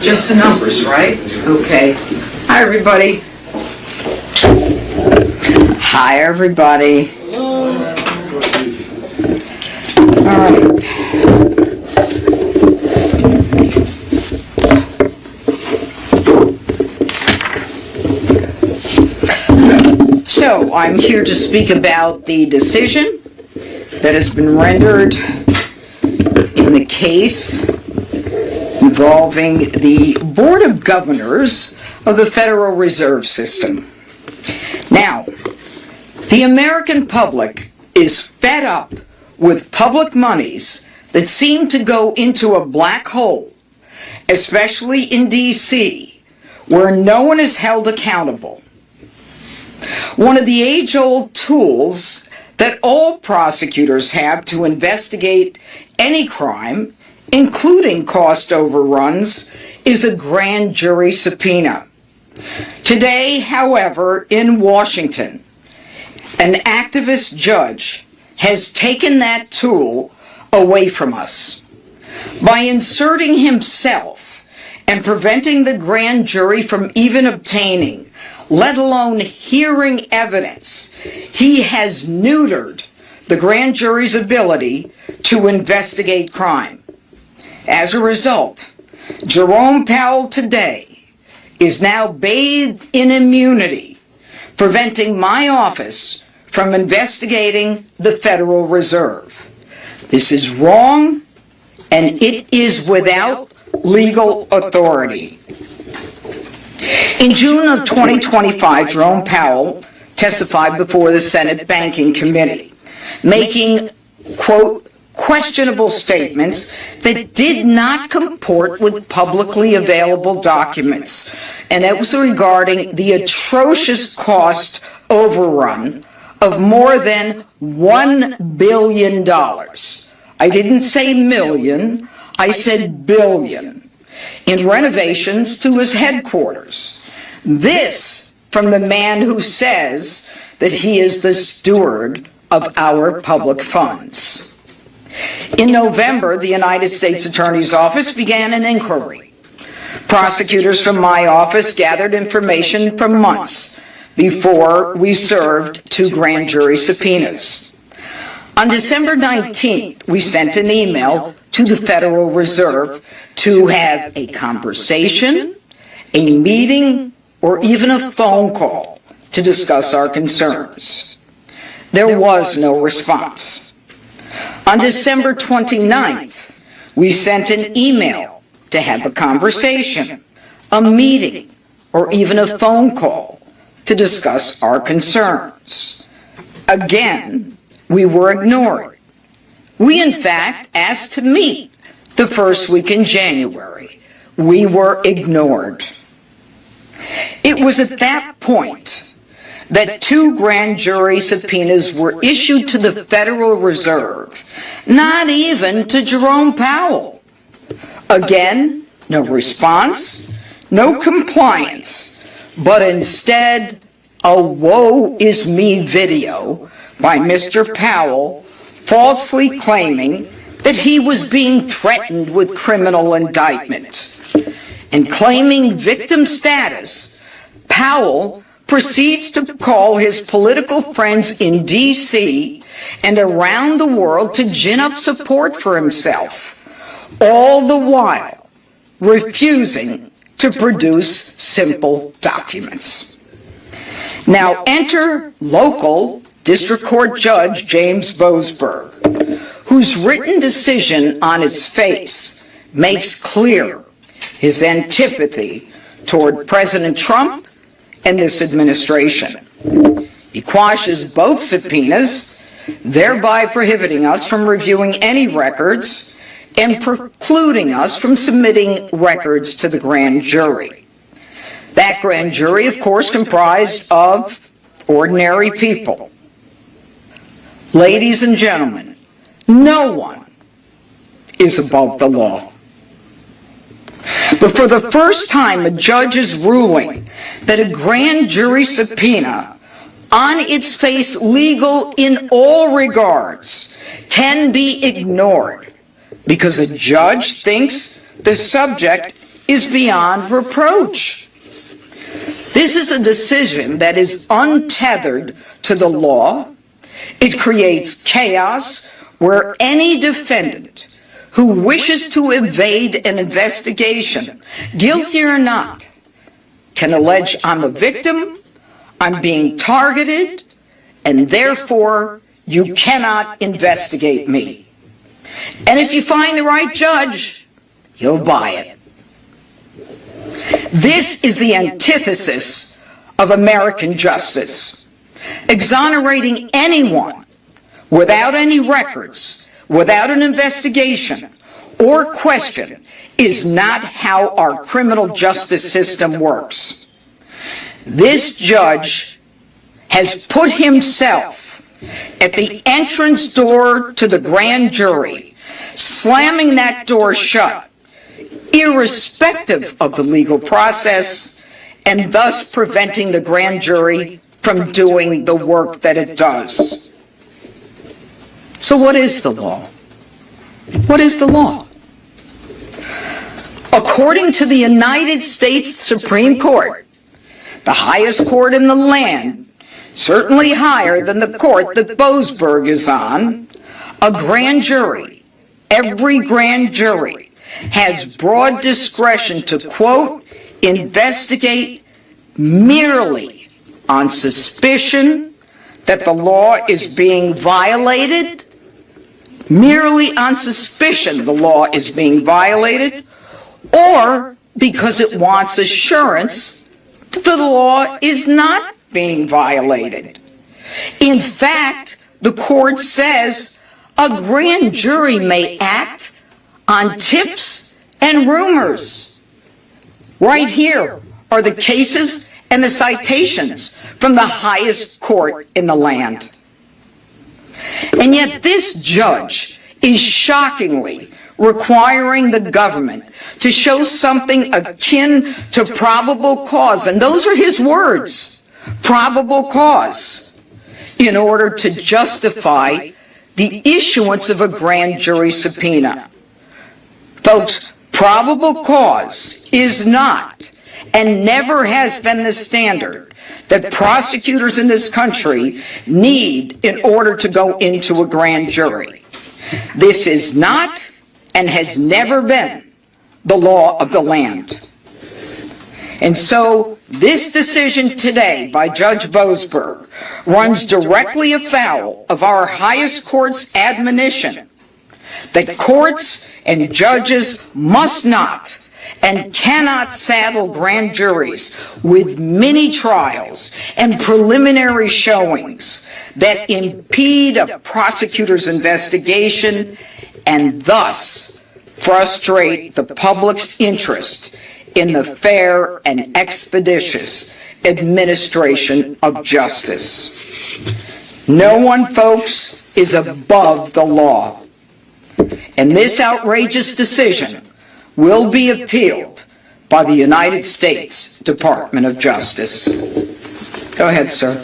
Just the numbers, right? Okay. Hi, everybody. Hi, everybody. All right. So, I'm here to speak about the decision that has been rendered in the case involving the Board of Governors of the Federal Reserve System. Now, the American public is fed up with public monies that seem to go into a black hole, especially in D.C., where no one is held accountable. One of the age-old tools that all prosecutors have to investigate any crime, including cost overruns, is a grand jury subpoena. Today, however, in Washington, an activist judge has taken that tool away from us by inserting himself and preventing the grand jury from even obtaining, let alone hearing evidence. He has neutered the grand jury's ability to investigate crime. As a result, Jerome Powell today is now bathed in immunity, preventing my office from investigating the Federal Reserve. This is wrong, and it is without legal authority. In June of 2025, Jerome Powell testified before the Senate Banking Committee, making, quote, questionable statements that did not comport with publicly available documents, and that was regarding the atrocious cost overrun of more than $1 billion. I didn't say million, I said billion, in renovations to his headquarters. This from the man who says that he is the steward of our public funds. In November, the United States Attorney's Office began an inquiry. Prosecutors from my office gathered information for months before we served 2 grand jury subpoenas. On December 19th, we sent an email to the Federal Reserve to have a conversation, a meeting, or even a phone call to discuss our concerns. There was no response. On December 29th, we sent an email to have a conversation, a meeting, or even a phone call to discuss our concerns. Again, we were ignored. We, in fact, asked to meet the first week in January. We were ignored. It was at that point that 2 grand jury subpoenas were issued to the Federal Reserve, not even to Jerome Powell. Again, no response, no compliance, but instead a woe is me video by Mr. Powell falsely claiming that he was being threatened with criminal indictment. And claiming victim status, Powell proceeds to call his political friends in D.C. and around the world to gin up support for himself, all the while refusing to produce simple documents. Now enter local District Court Judge James Boasberg, whose written decision on its face makes clear his antipathy toward President Trump and this administration. He quashes both subpoenas, thereby prohibiting us from reviewing any records and precluding us from submitting records to the grand jury. That grand jury, of course, comprised of ordinary people. Ladies and gentlemen, no one is above the law. But for the first time, a judge is ruling that a grand jury subpoena on its face legal in all regards, can be ignored because a judge thinks the subject is beyond reproach. This is a decision that is untethered to the law. It creates chaos where any defendant who wishes to evade an investigation, guilty or not, can allege I'm a victim, I'm being targeted, and therefore you cannot investigate me. And if you find the right judge, he'll buy it. This is the antithesis of American justice. Exonerating anyone without any records, without an investigation or question, is not how our criminal justice system works. This judge has put himself at the entrance door to the grand jury, slamming that door shut, irrespective of the legal process, and thus preventing the grand jury from doing the work that it does. So what is the law? What is the law? According to the United States Supreme Court, the highest court in the land, certainly higher than the court that Boasberg is on, a grand jury, every grand jury, has broad discretion to, quote, investigate merely on suspicion that the law is being violated, merely on suspicion the law is being violated, or because it wants assurance that the law is not being violated. In fact, the court says a grand jury may act on tips and rumors. Right here are the cases and the citations from the highest court in the land. And yet this judge is shockingly requiring the government to show something akin to probable cause, and those are his words, probable cause, in order to justify the issuance of a grand jury subpoena. Folks, probable cause is not and never has been the standard that prosecutors in this country need in order to go into a grand jury. This is not and has never been the law of the land. And so this decision today by Judge Boasberg runs directly afoul of our highest court's admonition that courts and judges must not and cannot saddle grand juries with mini trials and preliminary showings that impede a prosecutor's investigation and thus frustrate the public's interest in the fair and expeditious administration of justice. No one, folks, is above the law. And this outrageous decision will be appealed by the United States Department of Justice. Go ahead, sir.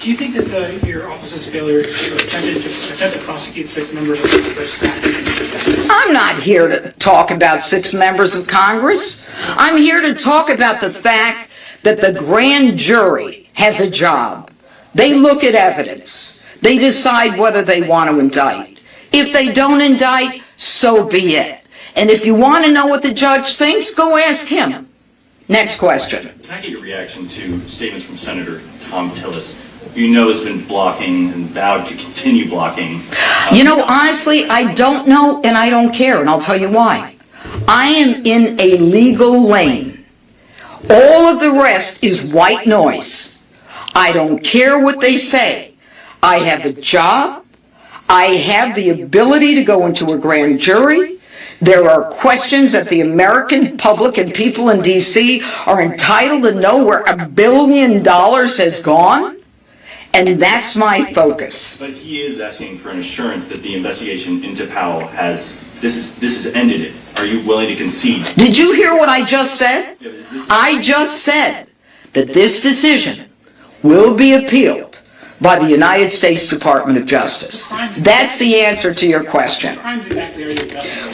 Do you think that your office's failure to attempt to prosecute 6 members of Congress? I'm not here to talk about 6 members of Congress. I'm here to talk about the fact that the grand jury has a job. They look at evidence. They decide whether they want to indict. If they don't indict, so be it. And if you want to know what the judge thinks, go ask him. Next question. Can I get your reaction to statements from Senator Tom Tillis, who you know has been blocking and vowed to continue blocking? You know, honestly, I don't know and I don't care, and I'll tell you why. I am in a legal lane. All of the rest is white noise. I don't care what they say. I have a job. I have the ability to go into a grand jury. There are questions that the American public and people in D.C. are entitled to know where $1 billion has gone, and that's my focus. But he is asking for an assurance that the investigation into Powell has ended it. Are you willing to concede? Did you hear what I just said? I just said that this decision will be appealed by the United States Department of Justice. That's the answer to your question.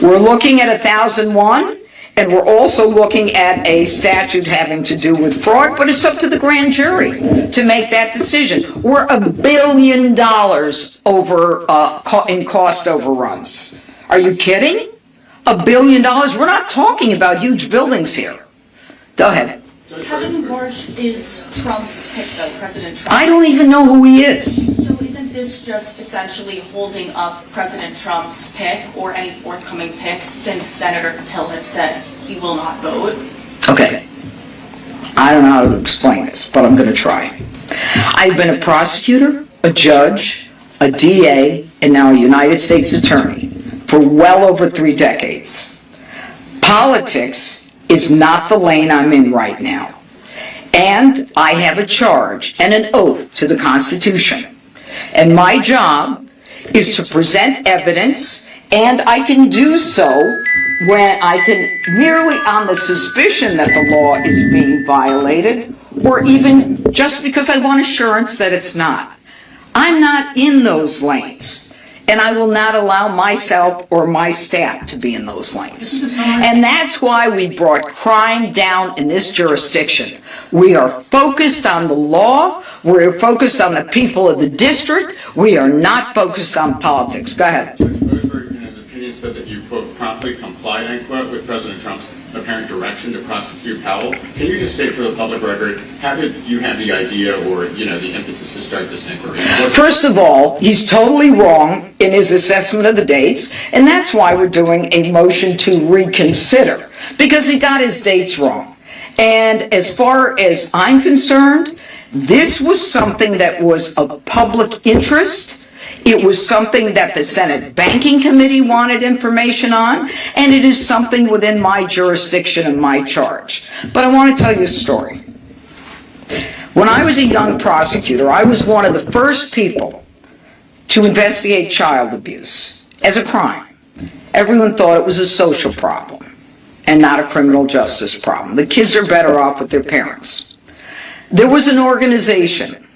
We're looking at 1001, and we're also looking at a statute having to do with fraud, but it's up to the grand jury to make that decision. We're $1 billion over in cost overruns. Are you kidding? $1 billion? We're not talking about huge buildings here. Go ahead. Kevin Warsh is Trump's pick, though, President Trump. I don't even know who he is. So isn't this just essentially holding up President Trump's pick or any forthcoming picks since Senator Till has said he will not vote? Okay. I don't know how to explain this, but I'm going to try. I've been a prosecutor, a judge, a DA, and now a United States attorney for well over 3 decades. Politics is not the lane I'm in right now. And I have a charge and an oath to the Constitution. And my job is to present evidence, and I can do so when I can merely on the suspicion that the law is being violated, or even just because I want assurance that it's not. I'm not in those lanes. And I will not allow myself or my staff to be in those lanes. And that's why we brought crime down in this jurisdiction. We are focused on the law. We're focused on the people of the district. We are not focused on politics. Go ahead. Judge Mosberg, in his opinion, said that you, quote, promptly complied, unquote, with President Trump's apparent direction to prosecute Powell. Can you just state for the public record, how did you have the idea or, the impetus to start this inquiry? First of all, he's totally wrong in his assessment of the dates, and that's why we're doing a motion to reconsider, because he got his dates wrong. And as far as I'm concerned, this was something that was of public interest. It was something that the Senate Banking Committee wanted information on, and it is something within my jurisdiction and my charge. But I want to tell you a story. When I was a young prosecutor, I was one of the first people to investigate child abuse as a crime. Everyone thought it was a social problem and not a criminal justice problem. The kids are better off with their parents. There was an organization,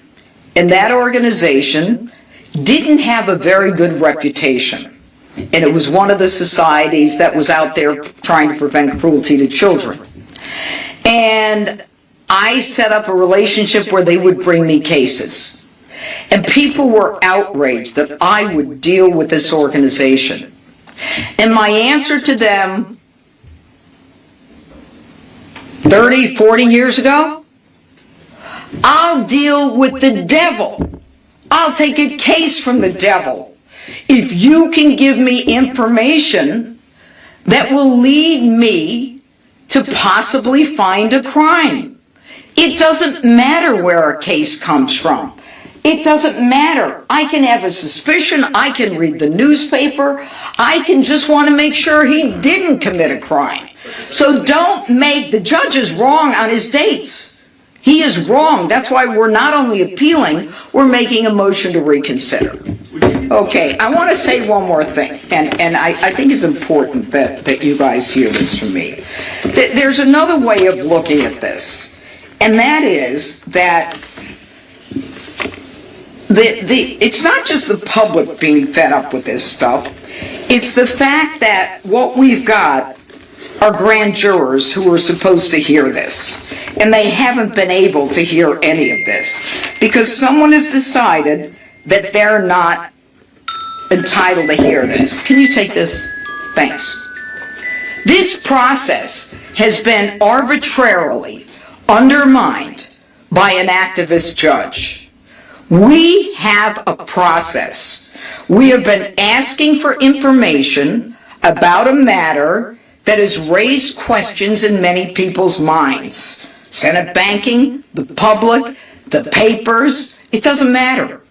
and that organization didn't have a very good reputation. And it was one of the societies that was out there trying to prevent cruelty to children. And I set up a relationship where they would bring me cases. And people were outraged that I would deal with this organization. And my answer to them 30, 40 years ago, I'll deal with the devil. I'll take a case from the devil if you can give me information that will lead me to possibly find a crime. It doesn't matter where a case comes from. It doesn't matter. I can have a suspicion. I can read the newspaper. I can just want to make sure he didn't commit a crime. So don't make the judge is wrong on his dates. He is wrong. That's why we're not only appealing, we're making a motion to reconsider. Okay, I want to say one more thing, and I think it's important that you guys hear this from me. There's another way of looking at this, and that is that it's not just the public being fed up with this stuff. It's the fact that what we've got are grand jurors who are supposed to hear this, and they haven't been able to hear any of this because someone has decided that they're not entitled to hear this. Can you take this? Thanks. This process has been arbitrarily undermined by an activist judge. We have a process. We have been asking for information about a matter that has raised questions in many people's minds. Senate banking, the public, the papers, it doesn't matter.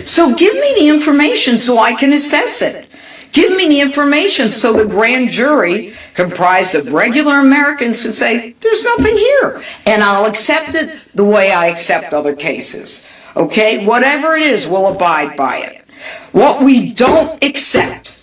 So give me the information so I can assess it. Give me the information so the grand jury, comprised of regular Americans, can say, there's nothing here. And I'll accept it the way I accept other cases. Okay? Whatever it is, we'll abide by it. What we don't accept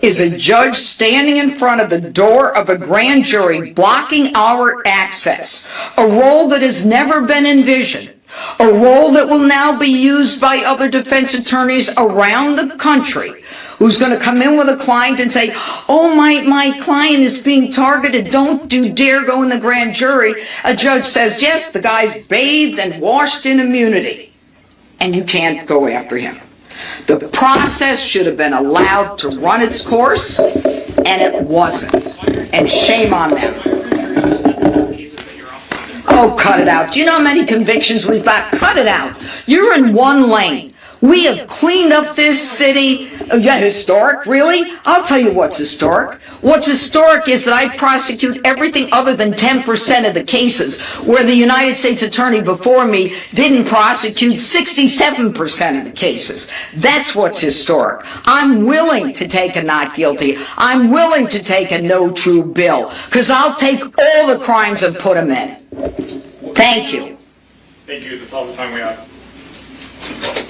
is a judge standing in front of the door of a grand jury blocking our access, a role that has never been envisioned, A role that will now be used by other defense attorneys around the country who's going to come in with a client and say, oh, my client is being targeted, don't you dare go in the grand jury. A judge says, yes, the guy's bathed and washed in immunity, and you can't go after him. The process should have been allowed to run its course, and it wasn't. And shame on them. Oh, cut it out. Do you know how many convictions we've got? Cut it out. You're in one lane. We have cleaned up this city. Yeah, historic, really? I'll tell you what's historic. What's historic is that I prosecute everything other than 10% of the cases, where the United States attorney before me didn't prosecute 67% of the cases. That's what's historic. I'm willing to take a not guilty. I'm willing to take a no true bill, because I'll take all the crimes and put them in. Thank you. Thank you. That's all the time we have.